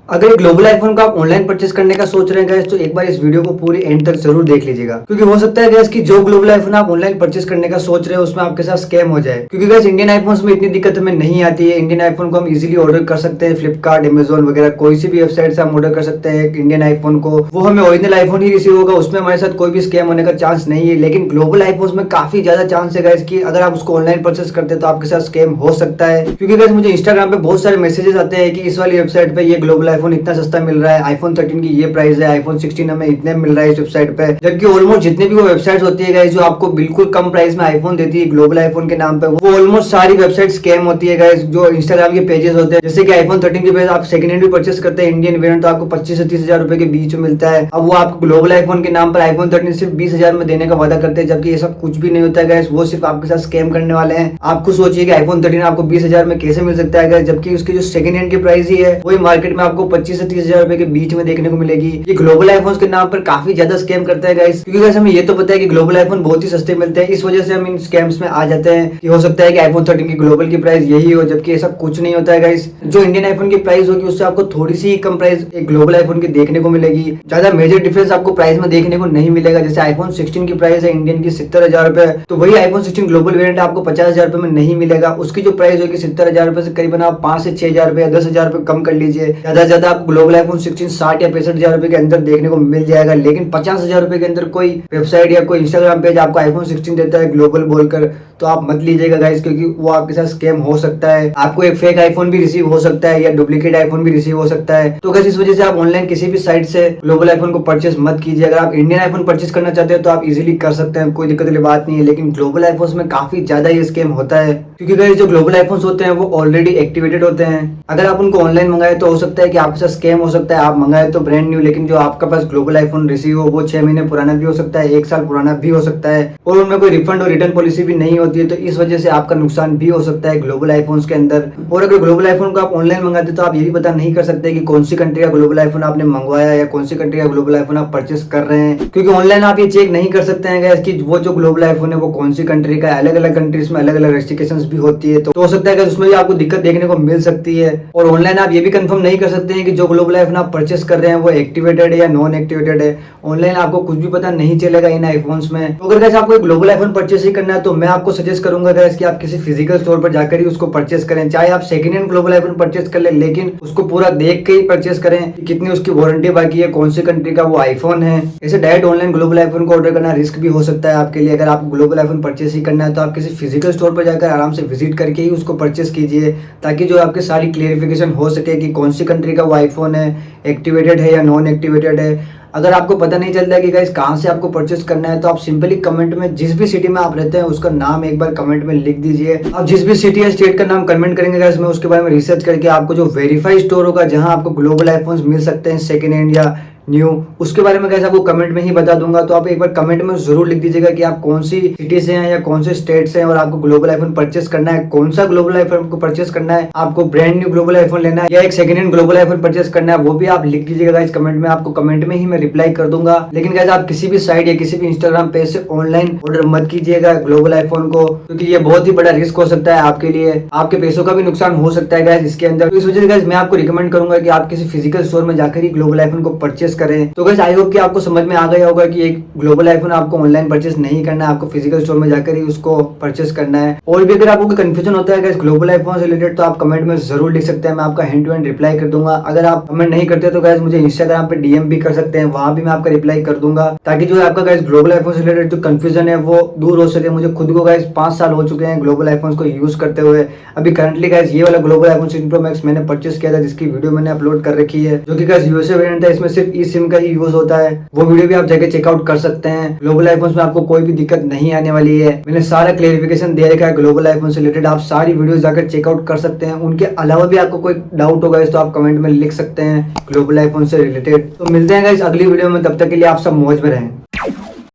अगर global iPhone को आप ऑनलाइन परचेस करने का सोच रहे हैं गाइस, तो एक बार इस वीडियो को पूरी एंड तक जरूर देख लीजिएगा, क्योंकि हो सकता है गाइस कि जो ग्लोबल आईफोन आप ऑनलाइन परचेस करने का सोच रहे हो उसमें आपके साथ स्कैम हो जाए। क्योंकि गाइस इंडियन आईफोन्स में इतनी दिक्कत हमें नहीं आती है। इंडियन आईफोन को हम इजीली ऑर्डर कर सकते हैं, फ्लिपकार्ट, अमेजोन वगैरह कोई सी भी वेबसाइट से हम ऑर्डर कर सकते हैं इंडियन आईफोन को। वो हमें ओरिजिनल आईफोन ही रिसीव होगा, उसमें हमारे साथ कोई भी स्कैम होने का चांस नहीं है। लेकिन ग्लोबल आईफोन्स में काफी ज्यादा चांस है गाइस कि अगर आप उसको ऑनलाइन परचेस करते हैं तो आपके साथ स्कैम हो सकता है। क्योंकि गाइस मुझे इंस्टाग्राम पे बहुत सारे मैसेजेस आते हैं कि इस वाली वेबसाइट पे ये ग्लोबल आईफोन इतना सस्ता मिल रहा है, आईफोन 13 की ये प्राइस है, आईफोन 16 हमें इतने मिल रहा है इस वेबसाइट पे। जबकि ऑलमोस्ट जितने भी वो वेबसाइट्स होती है गाइस जो आपको बिल्कुल कम प्राइस में आईफोन देती है ग्लोबल आईफोन के नाम पे, वो ऑलमोस्ट सारी वेबसाइट स्कैम होती है गाइस। जो इंस्टाग्राम के पेजेस होते हैं, जैसे कि आईफोन 13 के पेज आप सेकंड हैंड भी परचेस करते हैं इंडियन वेरिएंट, तो आपको 25 से 30 हजार रुपए के बीच में मिलता है। अब वो आपको ग्लोबल आईफोन के नाम पर आईफोन 13 सिर्फ 20 हजार में देने का वादा करते हैं, जबकि ये सब कुछ भी नहीं होता है गाइस। वो सिर्फ आपके साथ स्कैम करने वाले हैं। आप खुद सोचिए कि आईफोन 13 आपको 20 हजार में कैसे मिल सकता है गाइस, जबकि उसकी जो सेकंड हैंड की प्राइस ही है वही मार्केट में आपको 25 से 30 हजार रुपए के बीच में देखने को मिलेगी। ये ग्लोबल आईफोन के नाम पर काफी ज्यादा स्कैम करता है गाइस। क्योंकि गाइस हमें ये तो पता है कि ग्लोबल आईफोन बहुत ही सस्ते मिलते हैं, इस वजह से हम इन स्कैम्स में आ जाते हैं कि हो सकता है कि आईफोन 13 की ग्लोबल की प्राइस यही हो, जबकि ऐसा कुछ नहीं होता है गाइस। जो इंडियन आईफोन की प्राइस होगी उससे आपको थोड़ी सी कम प्राइस एक ग्लोबल आईफोन की देखने को मिलेगी। ज्यादा मेजर डिफरेंस आपको प्राइस में देखने को नहीं मिलेगा। जैसे आईफोन 16 की प्राइस है इंडियन की 70,000 रुपए, तो वही आईफोन 16 ग्लोबल वेरिएंट आपको 50,000 रुपए में नहीं मिलेगा। उसकी जो प्राइस होगी 70,000 रुपए से करीबन आप 5 से 6,000 रुपए या 10,000 रुपए कम कर लीजिए। ज्यादा से ज्यादा आपको ग्लोबल आईफोन 16 60 या 65,000 रुपए के अंदर देखने को मिल जाएगा। लेकिन 50,000 रुपए के अंदर कोई वेबसाइट या कोई इंस्टाग्राम पेज आपको आईफोन 16 देता है ग्लोबल बोलकर, तो आप मत लीजिएगा गाइस, क्योंकि वो आपके साथ स्कैम हो सकता है। आपको एक फेक आईफोन भी रिसीव हो सकता है या डुप्लीकेट आईफोन भी रिसीव हो सकता है। तो गाइस इस वजह से आप ऑनलाइन किसी भी साइट से ग्लोबल आईफोन को परचेस मत कीजिए। अगर आप इंडियन आईफोन परचेस करना चाहते हो तो आप इजीली कर सकते हैं, कोई दिक्कत वाली बात नहीं है। लेकिन ग्लोबल आईफोन में काफी ज्यादा ये स्कैम होता है, क्योंकि गाइस जो ग्लोबल आईफोन होते हैं वो ऑलरेडी एक्टिवेटेड होते हैं। अगर आप उनको ऑनलाइन मंगाए तो हो सकता है कि आपके साथ स्कैम हो सकता है। आप मंगाए तो ब्रांड न्यू, लेकिन जो आपका पास ग्लोबल आईफोन रिसीव हो वो 6 महीने पुराना भी हो सकता है, 1 साल पुराना भी हो सकता है, और उनमें कोई रिफंड और रिटर्न पॉलिसी भी नहीं होती है। तो इस वजह से आपका नुकसान भी हो सकता है ग्लोबल आईफोन्स के अंदर। और अगर ग्लोबल आईफोन को आप ऑनलाइन मंगाते तो आप ये भी पता नहीं कर सकते कि कौन सी कंट्री का ग्लोबल आईफोन आपने मंगवाया या कौन सी कंट्री का ग्लोबल आईफोन आप परचेस कर रहे हैं, क्योंकि ऑनलाइन आप ये चेक नहीं कर सकते हैं गाइस कि वो जो ग्लोबल आईफोन है वो कौन सी कंट्री का है। अलग अलग कंट्रीज में अलग अलग रेस्ट्रिक्शंस भी होती है, तो हो सकता है कि उसमें भी आपको दिक्कत देखने को मिल सकती है। और ऑनलाइन आप ये भी कंफर्म नहीं कर सकते हैं कि जो ग्लोबल आईफोन आप परचेस कर रहे हैं वो एक्टिवेटेड है या नॉन एक्टिवेटेड है। ऑनलाइन आपको कुछ भी पता नहीं चलेगा इन आईफोन्स में। तो अगर गाइस आपको एक ग्लोबल आईफोन परचेस ही करना है तो मैं आपको सजेस्ट करूंगा गाइस कि आप किसी फिजिकल स्टोर पर जाकर ही उसको परचेस करें। चाहे आप second hand global iPhone purchase कर ले, लेकिन उसको पूरा देख के ही परचेस करें कि कितनी उसकी वारंटी बाकी है, कौन सी कंट्री का वो आईफोन है। ऐसे डायरेक्ट ऑनलाइन ग्लोबल आईफोन को ऑर्डर करना रिस्क भी हो सकता है आपके लिए। अगर आपको ग्लोबल आईफोन परचेस ही करना है तो आप किसी फिजिकल स्टोर पर जाकर आराम से विजिट करके ही उसको परचेस कीजिए, ताकि जो आपके सारी क्लियरिफिकेशन हो सके कि कौन सी कंट्री का वो आईफोन है, एक्टिवेटेड है या नॉन एक्टिवेटेड है। अगर आपको पता नहीं चलता है कि गाइस कहाँ से आपको परचेस करना है, तो आप सिंपली कमेंट में जिस भी सिटी में आप रहते हैं उसका नाम एक बार कमेंट में लिख दीजिए। आप जिस भी सिटी या स्टेट का नाम कमेंट करेंगे गाइस, मैं उसके बारे में रिसर्च करके आपको जो वेरीफाइड स्टोर होगा जहां आपको ग्लोबल आईफोन्स मिल सकते हैं सेकंड हैंड या न्यू, उसके बारे में गाइस आपको कमेंट में ही बता दूंगा। तो आप एक बार कमेंट में जरूर लिख दीजिएगा कि आप कौन सी सिटी से हैं या कौन से स्टेट से हैं और आपको ग्लोबल आईफोन परचेस करना है, कौन सा ग्लोबल आईफोन को परचेस करना है, आपको ब्रांड न्यू ग्लोबल आईफोन लेना है या एक second hand global iPhone purchase करना है, वो भी आप लिख दीजिएगा गाइस कमेंट में। आपको कमेंट में ही मैं रिप्लाई कर दूंगा। लेकिन गाइस आप किसी भी साइट या किसी भी इंस्टाग्राम पेज से ऑनलाइन ऑर्डर मत कीजिएगा ग्लोबल आईफोन को, क्योंकि ये बहुत ही बड़ा रिस्क हो सकता है आपके लिए। आपके पैसों का भी नुकसान हो सकता है गाइस इसके अंदर। तो इस वजह से गाइस मैं आपको रिकमेंड करूंगा कि आप किसी फिजिकल स्टोर में जाकर ही ग्लोबल आईफोन को परचेस करें। तो गाइस आई होप कि आपको समझ में आ गया होगा कि एक ग्लोबल आईफोन आपको ऑनलाइन परचेस नहीं करना है, आपको फिजिकल स्टोर में जाकर ही उसको परचेस करना है। और भी अगर आपको कोई कंफ्यूजन होता है गाइस ग्लोबल आईफोन से रिलेटेड तो आप कमेंट में जरूर लिख सकते हैं, मैं आपका हैंड टू हैंड रिप्लाई कर दूंगा। अगर आप कमेंट नहीं करते तो गाइस मुझे इंस्टाग्राम पे डीएम भी कर सकते हैं, वहां भी मैं आपका रिप्लाई कर दूंगा, ताकि जो आपका गाइस ग्लोबल आईफोन से रिलेटेड जो कंफ्यूजन है वो दूर हो सके। मुझे खुद को गाइस 5 साल हो चुके हैं ग्लोबल आईफोन को यूज करते हुए। अभी करंटली गाइस ये वाला ग्लोबल आईफोन 16 प्रो मैक्स मैंने परचेस किया था, जिसकी वीडियो मैंने अपलोड कर रखी है, जो कि गाइस यूएसए वेरिएंट है। इसमें सिर्फ ई सिम का ही यूज होता है, वो वीडियो भी आप जाके चेकआउट कर सकते हैं। ग्लोबल आईफोन्स में आपको कोई भी दिक्कत नहीं आने वाली है, मैंने सारा क्लेरिफिकेशन दे रखा है ग्लोबल आईफोन से रिलेटेड। आप सारी वीडियोस जाकर चेकआउट कर सकते हैं। उनके अलावा भी आपको कोई डाउट होगा तो आप कमेंट में लिख सकते हैं ग्लोबल आईफोन से रिलेटेड। तो मिलते हैं गाइस अगली वीडियो में, तब तक के लिए आप सब मौज में रहें।